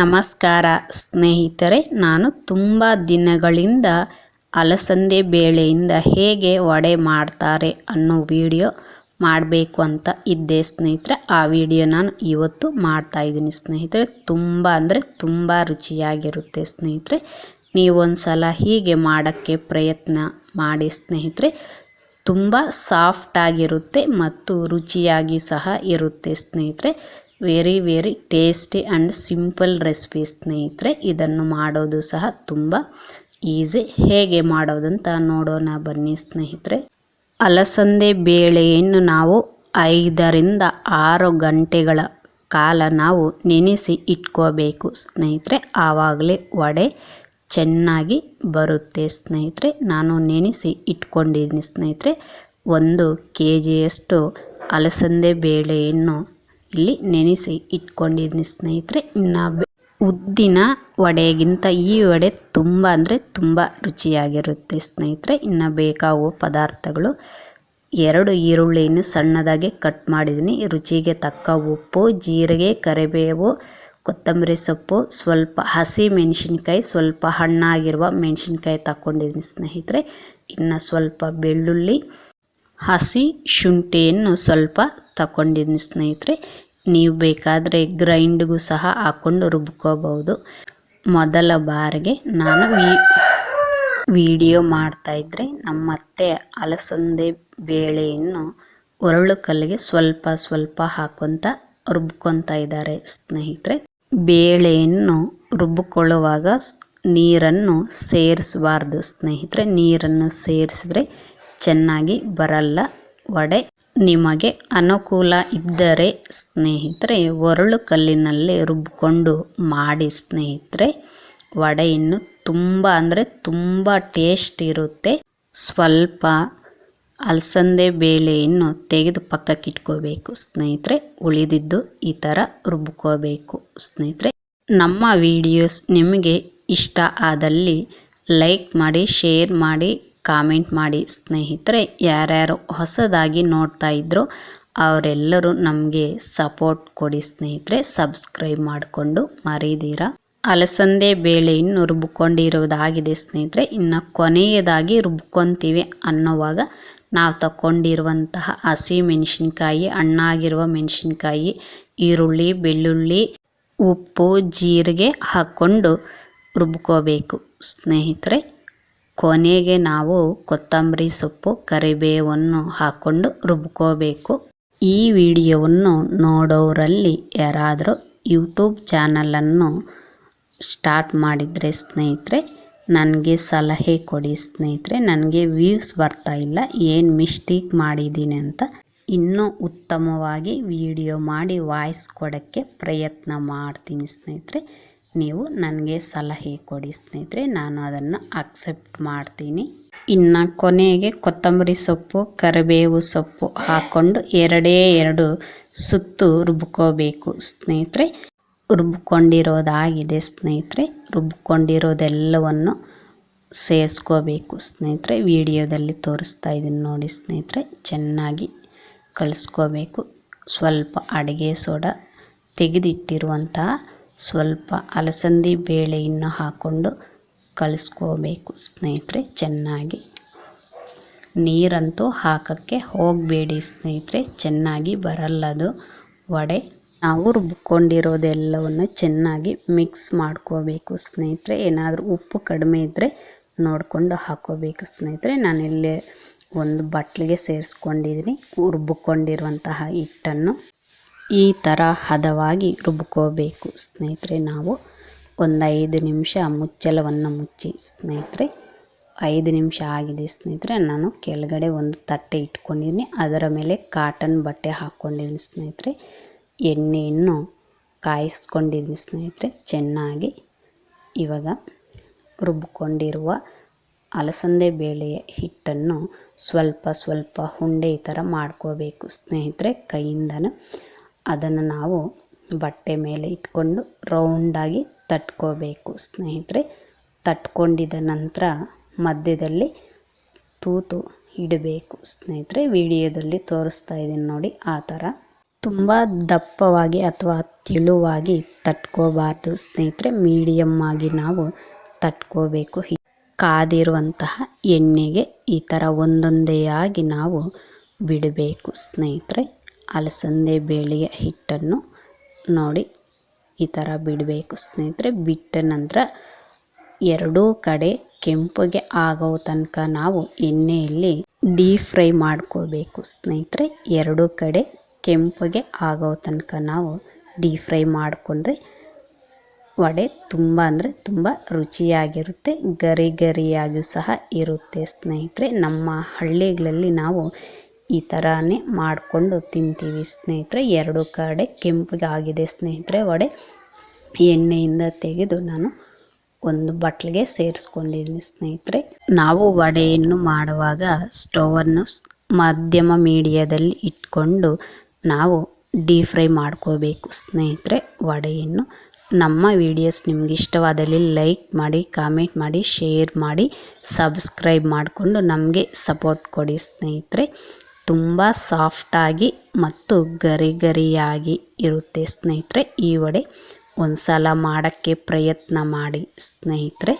ನಮಸ್ಕಾರ ಸ್ನೇಹಿತರೆ, ನಾನು ತುಂಬ ದಿನಗಳಿಂದ ಅಲಸಂದೆ ಬೇಳೆಯಿಂದ ಹೇಗೆ ವಡೆ ಮಾಡ್ತಾರೆ ಅನ್ನೋ ವಿಡಿಯೋ ಮಾಡಬೇಕು ಅಂತ ಇದ್ದೆ ಸ್ನೇಹಿತರೆ. ಆ ವಿಡಿಯೋ ನಾನು ಇವತ್ತು ಮಾಡ್ತಾ ಇದ್ದೀನಿ ಸ್ನೇಹಿತರೆ. ತುಂಬ ರುಚಿಯಾಗಿರುತ್ತೆ ಸ್ನೇಹಿತರೆ. ನೀವೊಂದು ಸಲ ಹೀಗೆ ಮಾಡೋಕ್ಕೆ ಪ್ರಯತ್ನ ಮಾಡಿ ಸ್ನೇಹಿತರೆ. ತುಂಬ ಸಾಫ್ಟಾಗಿರುತ್ತೆ ಮತ್ತು ರುಚಿಯಾಗಿ ಸಹ ಇರುತ್ತೆ ಸ್ನೇಹಿತರೆ. Very tasty and simple recipe ಸ್ನೇಹಿತರೆ. ಇದನ್ನು ಮಾಡೋದು ಸಹ ತುಂಬ ಈಸಿ. ಹೇಗೆ ಮಾಡೋದಂತ ನೋಡೋಣ ಬನ್ನಿ ಸ್ನೇಹಿತರೆ. ಅಲಸಂದೆ ಬೇಳೆಯನ್ನು ನಾವು 5 ರಿಂದ 6 ಗಂಟೆಗಳ ಕಾಲ ನಾವು ನೆನೆಸಿ ಇಟ್ಕೋಬೇಕು ಸ್ನೇಹಿತರೆ. ಆವಾಗಲೇ ವಡೆ ಚೆನ್ನಾಗಿ ಬರುತ್ತೆ ಸ್ನೇಹಿತರೆ. ನಾನು ನೆನೆಸಿ ಇಟ್ಕೊಂಡಿದ್ದೀನಿ ಸ್ನೇಹಿತರೆ. 1 kgಯಷ್ಟು ಅಲಸಂದೆ ಬೇಳೆಯನ್ನು ಇಲ್ಲಿ ನೆನೆಸಿ ಇಟ್ಕೊಂಡಿದ್ದೀನಿ ಸ್ನೇಹಿತರೆ. ಇನ್ನು ಉದ್ದಿನ ವಡೆಗಿಂತ ಈ ವಡೆ ತುಂಬ ರುಚಿಯಾಗಿರುತ್ತೆ ಸ್ನೇಹಿತರೆ. ಇನ್ನು ಬೇಕಾಗುವ ಪದಾರ್ಥಗಳು 2 ಈರುಳ್ಳಿಯನ್ನು ಸಣ್ಣದಾಗಿ ಕಟ್ ಮಾಡಿದ್ದೀನಿ. ರುಚಿಗೆ ತಕ್ಕ ಉಪ್ಪು, ಜೀರಿಗೆ, ಕರಿಬೇವು, ಕೊತ್ತಂಬರಿ ಸೊಪ್ಪು, ಸ್ವಲ್ಪ ಹಸಿ ಮೆಣಸಿನ್ಕಾಯಿ, ಸ್ವಲ್ಪ ಹಣ್ಣಾಗಿರುವ ಮೆಣಸಿನ್ಕಾಯಿ ತಗೊಂಡಿದ್ದೀನಿ ಸ್ನೇಹಿತರೆ. ಇನ್ನು ಸ್ವಲ್ಪ ಬೆಳ್ಳುಳ್ಳಿ, ಹಸಿ ಶುಂಠಿಯನ್ನು ಸ್ವಲ್ಪ ತಗೊಂಡಿದ್ದೀನಿ ಸ್ನೇಹಿತರೆ. ನೀವು ಬೇಕಾದರೆ ಗ್ರೈಂಡ್ಗೂ ಸಹ ಹಾಕ್ಕೊಂಡು ರುಬ್ಕೋಬಹುದು. ಮೊದಲ ಬಾರಿಗೆ ನಾನು ವಿಡಿಯೋ ಮಾಡ್ತಾಯಿದ್ರೆ ನಮ್ಮತ್ತೆ ಅಲಸಂದೆ ಬೇಳೆಯನ್ನು ಒರಳು ಕಲ್ಲಿಗೆ ಸ್ವಲ್ಪ ಹಾಕ್ಕೊಂತ ರುಬ್ಕೊತಾ ಇದ್ದಾರೆ ಸ್ನೇಹಿತರೆ. ಬೇಳೆಯನ್ನು ರುಬ್ಬಿಕೊಳ್ಳುವಾಗ ನೀರನ್ನು ಸೇರಿಸಬಾರ್ದು ಸ್ನೇಹಿತರೆ. ನೀರನ್ನು ಸೇರಿಸಿದ್ರೆ ಚೆನ್ನಾಗಿ ಬರಲ್ಲ ವಡೆ. ನಿಮಗೆ ಅನುಕೂಲ ಇದ್ದರೆ ಸ್ನೇಹಿತರೆ ಒರಳು ಕಲ್ಲಿನಲ್ಲಿ ರುಬ್ಬಿಕೊಂಡು ಮಾಡಿ ಸ್ನೇಹಿತರೆ. ವಡೆ ಇನ್ನು ತುಂಬ ಟೇಸ್ಟ್ ಇರುತ್ತೆ. ಸ್ವಲ್ಪ ಅಲಸಂದೆ ಬೇಳೆಯನ್ನು ತೆಗೆದು ಪಕ್ಕಕ್ಕೆ ಇಟ್ಕೋಬೇಕು ಸ್ನೇಹಿತರೆ. ಉಳಿದಿದ್ದು ಈ ಥರ ರುಬ್ಕೋಬೇಕು ಸ್ನೇಹಿತರೆ. ನಮ್ಮ ವಿಡಿಯೋಸ್ ನಿಮಗೆ ಇಷ್ಟ ಆದಲ್ಲಿ ಲೈಕ್ ಮಾಡಿ, ಶೇರ್ ಮಾಡಿ, ಕಾಮೆಂಟ್ ಮಾಡಿ ಸ್ನೇಹಿತರೆ. ಯಾರ್ಯಾರು ಹೊಸದಾಗಿ ನೋಡ್ತಾ ಇದ್ರೋ ಅವರೆಲ್ಲರೂ ನಮಗೆ ಸಪೋರ್ಟ್ ಕೊಡಿ ಸ್ನೇಹಿತರೆ. ಸಬ್ಸ್ಕ್ರೈಬ್ ಮಾಡಿಕೊಂಡು ಮರೀದಿರ. ಅಲಸಂದೆ ಬೇಳೆಯನ್ನು ರುಬ್ಕೊಂಡಿರೋದಾಗಿದೆ ಸ್ನೇಹಿತರೆ. ಇನ್ನು ಕೊನೆಯದಾಗಿ ರುಬ್ಕೊತೀವಿ ಅನ್ನೋವಾಗ ನಾವು ತಗೊಂಡಿರುವಂತಹ ಹಸಿ ಮೆಣಸಿನ್ಕಾಯಿ, ಹಣ್ಣಾಗಿರುವ ಮೆಣಸಿನ್ಕಾಯಿ, ಈರುಳ್ಳಿ, ಬೆಳ್ಳುಳ್ಳಿ, ಉಪ್ಪು, ಜೀರಿಗೆ ಹಾಕ್ಕೊಂಡು ರುಬ್ಕೋಬೇಕು ಸ್ನೇಹಿತರೆ. ಕೊನೆಗೆ ನಾವು ಕೊತ್ತಂಬರಿ ಸೊಪ್ಪು, ಕರಿಬೇವನ್ನು ಹಾಕ್ಕೊಂಡು ರುಬ್ಕೋಬೇಕು. ಈ ವಿಡಿಯೋವನ್ನು ನೋಡೋರಲ್ಲಿ ಯಾರಾದರೂ ಯೂಟ್ಯೂಬ್ ಚಾನಲನ್ನು ಸ್ಟಾರ್ಟ್ ಮಾಡಿದರೆ ಸ್ನೇಹಿತರೆ ನನಗೆ ಸಲಹೆ ಕೊಡಿ ಸ್ನೇಹಿತರೆ. ನನಗೆ ವ್ಯೂಸ್ ಬರ್ತಾ ಇಲ್ಲ, ಏನು ಮಿಸ್ಟೇಕ್ ಮಾಡಿದ್ದೀನಿ ಅಂತ. ಇನ್ನೂ ಉತ್ತಮವಾಗಿ ವಿಡಿಯೋ ಮಾಡಿ ವಾಯ್ಸ್ ಕೊಡೋಕ್ಕೆ ಪ್ರಯತ್ನ ಮಾಡ್ತೀನಿ ಸ್ನೇಹಿತರೆ. ನೀವು ನನಗೆ ಸಲಹೆ ಕೊಡಿ ಸ್ನೇಹಿತರೆ, ನಾನು ಅದನ್ನು ಅಕ್ಸೆಪ್ಟ್ ಮಾಡ್ತೀನಿ. ಇನ್ನು ಕೊನೆಗೆ ಕೊತ್ತಂಬರಿ ಸೊಪ್ಪು, ಕರಿಬೇವು ಸೊಪ್ಪು ಹಾಕ್ಕೊಂಡು 2 ಸುತ್ತು ರುಬ್ಕೋಬೇಕು ಸ್ನೇಹಿತರೆ. ರುಬ್ಕೊಂಡಿರೋದಾಗಿದೆ ಸ್ನೇಹಿತರೆ. ರುಬ್ಕೊಂಡಿರೋದೆಲ್ಲವನ್ನು ಸೇರಿಸ್ಕೋಬೇಕು ಸ್ನೇಹಿತರೆ. ವಿಡಿಯೋದಲ್ಲಿ ತೋರಿಸ್ತಾ ಇದ್ದೀನಿ ನೋಡಿ ಸ್ನೇಹಿತರೆ. ಚೆನ್ನಾಗಿ ಕಲಿಸ್ಕೋಬೇಕು. ಸ್ವಲ್ಪ ಅಡುಗೆ ಸೋಡಾ, ತೆಗೆದಿಟ್ಟಿರುವಂತಹ ಸ್ವಲ್ಪ ಅಲಸಂದಿ ಬೇಳೆಯನ್ನು ಹಾಕ್ಕೊಂಡು ಕಲಿಸ್ಕೋಬೇಕು ಸ್ನೇಹಿತರೆ. ಚೆನ್ನಾಗಿ ನೀರಂತೂ ಹಾಕೋಕ್ಕೆ ಹೋಗಬೇಡಿ ಸ್ನೇಹಿತರೆ, ಚೆನ್ನಾಗಿ ಬರಲ್ಲದು ವಡೆ. ನಾವು ರುಬ್ಕೊಂಡಿರೋದೆಲ್ಲವನ್ನು ಚೆನ್ನಾಗಿ ಮಿಕ್ಸ್ ಮಾಡ್ಕೋಬೇಕು ಸ್ನೇಹಿತರೆ. ಏನಾದರೂ ಉಪ್ಪು ಕಡಿಮೆ ಇದ್ದರೆ ನೋಡಿಕೊಂಡು ಹಾಕ್ಕೋಬೇಕು ಸ್ನೇಹಿತರೆ. ನಾನಿಲ್ಲಿ ಒಂದು ಬಟ್ಲಿಗೆ ಸೇರಿಸ್ಕೊಂಡಿದ್ದೀನಿ ರುಬ್ಬಿಕೊಂಡಿರುವಂತಹ ಹಿಟ್ಟನ್ನು. ಈ ಥರ ಹದವಾಗಿ ರುಬ್ಕೋಬೇಕು ಸ್ನೇಹಿತರೆ. ನಾವು ಒಂದು 5 ನಿಮಿಷ ಮುಚ್ಚಳವನ್ನು ಮುಚ್ಚಿ ಸ್ನೇಹಿತರೆ. 5 ನಿಮಿಷ ಆಗಿದೆ ಸ್ನೇಹಿತರೆ. ನಾನು ಕೆಳಗಡೆ ಒಂದು ತಟ್ಟೆ ಇಟ್ಕೊಂಡಿದ್ದೀನಿ, ಅದರ ಮೇಲೆ ಕಾಟನ್ ಬಟ್ಟೆ ಹಾಕ್ಕೊಂಡಿದ್ದೀನಿ ಸ್ನೇಹಿತರೆ. ಎಣ್ಣೆಯನ್ನು ಕಾಯಿಸ್ಕೊಂಡಿದ್ದೀನಿ ಸ್ನೇಹಿತರೆ ಚೆನ್ನಾಗಿ. ಇವಾಗ ರುಬ್ಬಿಕೊಂಡಿರುವ ಅಲಸಂದೆ ಬೇಳೆಯ ಹಿಟ್ಟನ್ನು ಸ್ವಲ್ಪ ಉಂಡೆ ಈ ಥರ ಮಾಡ್ಕೋಬೇಕು ಸ್ನೇಹಿತರೆ ಕೈಯಿಂದನೇ. ಅದನ್ನು ನಾವು ಬಟ್ಟೆ ಮೇಲೆ ಇಟ್ಕೊಂಡು ರೌಂಡಾಗಿ ತಟ್ಕೋಬೇಕು ಸ್ನೇಹಿತರೆ. ತಟ್ಕೊಂಡಿದ ನಂತರ ಮಧ್ಯದಲ್ಲಿ ತೂತು ಇಡಬೇಕು ಸ್ನೇಹಿತರೆ. ವಿಡಿಯೋದಲ್ಲಿ ತೋರಿಸ್ತಾ ಇದ್ದೀನಿ ನೋಡಿ ಆ ಥರ. ತುಂಬ ದಪ್ಪವಾಗಿ ಅಥವಾ ತೆಳುವಾಗಿ ತಟ್ಕೋಬಾರ್ದು ಸ್ನೇಹಿತರೆ. ಮೀಡಿಯಮ್ ಆಗಿ ನಾವು ತಟ್ಕೋಬೇಕು. ಕಾದಿರುವಂತಹ ಎಣ್ಣೆಗೆ ಈ ಥರ ಒಂದೊಂದೇ ಆಗಿ ನಾವು ಬಿಡಬೇಕು ಸ್ನೇಹಿತರೆ. ಅಲಸಂದೆ ಬೇಳೆಯ ಹಿಟ್ಟನ್ನು ನೋಡಿ ಈ ಥರ ಬಿಡಬೇಕು ಸ್ನೇಹಿತರೆ. ಬಿಟ್ಟ ನಂತರ ಎರಡೂ ಕಡೆ ಕೆಂಪಗೆ ಆಗೋ ತನಕ ನಾವು ಎಣ್ಣೆಯಲ್ಲಿ ಡೀಪ್ ಫ್ರೈ ಮಾಡ್ಕೋಬೇಕು ಸ್ನೇಹಿತರೆ. ಎರಡೂ ಕಡೆ ಕೆಂಪಗೆ ಆಗೋ ತನಕ ನಾವು ಡೀಪ್ ಫ್ರೈ ಮಾಡಿಕೊಂಡ್ರೆ ವಡೆ ತುಂಬ ಅಂದರೆ ತುಂಬ ರುಚಿಯಾಗಿರುತ್ತೆ. ಗರಿ ಗರಿಯಾಗಿಯೂ ಸಹ ಇರುತ್ತೆ ಸ್ನೇಹಿತರೆ. ನಮ್ಮ ಹಳ್ಳಿಗಳಲ್ಲಿ ನಾವು ಈ ಥರನೇ ಮಾಡಿಕೊಂಡು ತಿಂತೀವಿ ಸ್ನೇಹಿತರೆ. ಎರಡೂ ಕಡೆ ಕೆಂಪಗೆ ಆಗಿದೆ ಸ್ನೇಹಿತರೆ. ವಡೆ ಎಣ್ಣೆಯಿಂದ ತೆಗೆದು ನಾನು ಒಂದು ಬಟ್ಲಿಗೆ ಸೇರಿಸ್ಕೊಂಡಿದ್ದೀನಿ ಸ್ನೇಹಿತರೆ. ನಾವು ವಡೆಯನ್ನು ಮಾಡುವಾಗ ಸ್ಟವನ್ನು ಮಧ್ಯಮ ಮೀಡಿಯದಲ್ಲಿ ಇಟ್ಕೊಂಡು ನಾವು ಡೀಪ್ ಫ್ರೈ ಮಾಡ್ಕೋಬೇಕು ಸ್ನೇಹಿತರೆ ವಡೆಯನ್ನು. ನಮ್ಮ ವಿಡಿಯೋಸ್ ನಿಮ್ಗೆ ಇಷ್ಟವಾದಲ್ಲಿ ಲೈಕ್ ಮಾಡಿ, ಕಾಮೆಂಟ್ ಮಾಡಿ, ಶೇರ್ ಮಾಡಿ, ಸಬ್ಸ್ಕ್ರೈಬ್ ಮಾಡಿಕೊಂಡು ನಮಗೆ ಸಪೋರ್ಟ್ ಕೊಡಿ ಸ್ನೇಹಿತರೆ. ತುಂಬ ಸಾಫ್ಟಾಗಿ ಮತ್ತು ಗರಿ ಗರಿಯಾಗಿ ಇರುತ್ತೆ ಸ್ನೇಹಿತರೆ ಈ ವಡೆ. ಒಂದು ಸಲ ಮಾಡೋಕ್ಕೆ ಪ್ರಯತ್ನ ಮಾಡಿ ಸ್ನೇಹಿತರೆ.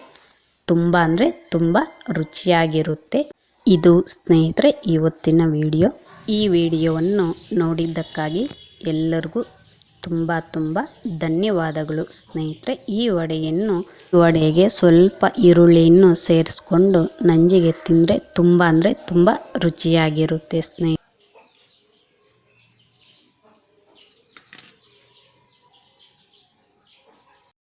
ತುಂಬ ಅಂದರೆ ತುಂಬ ರುಚಿಯಾಗಿರುತ್ತೆ. ಇದು ಸ್ನೇಹಿತರೆ ಇವತ್ತಿನ ವಿಡಿಯೋ. ಈ ವಿಡಿಯೋವನ್ನು ನೋಡಿದ್ದಕ್ಕಾಗಿ ಎಲ್ಲರಿಗೂ ತುಂಬ ಧನ್ಯವಾದಗಳು ಸ್ನೇಹಿತರೆ. ಈ ವಡೆಗೆ ಸ್ವಲ್ಪ ಈರುಳ್ಳಿಯನ್ನು ಸೇರಿಸ್ಕೊಂಡು ನಂಜಿಗೆ ತಿಂದರೆ ತುಂಬ ಅಂದರೆ ತುಂಬ ರುಚಿಯಾಗಿರುತ್ತೆ ಸ್ನೇಹಿತರೆ.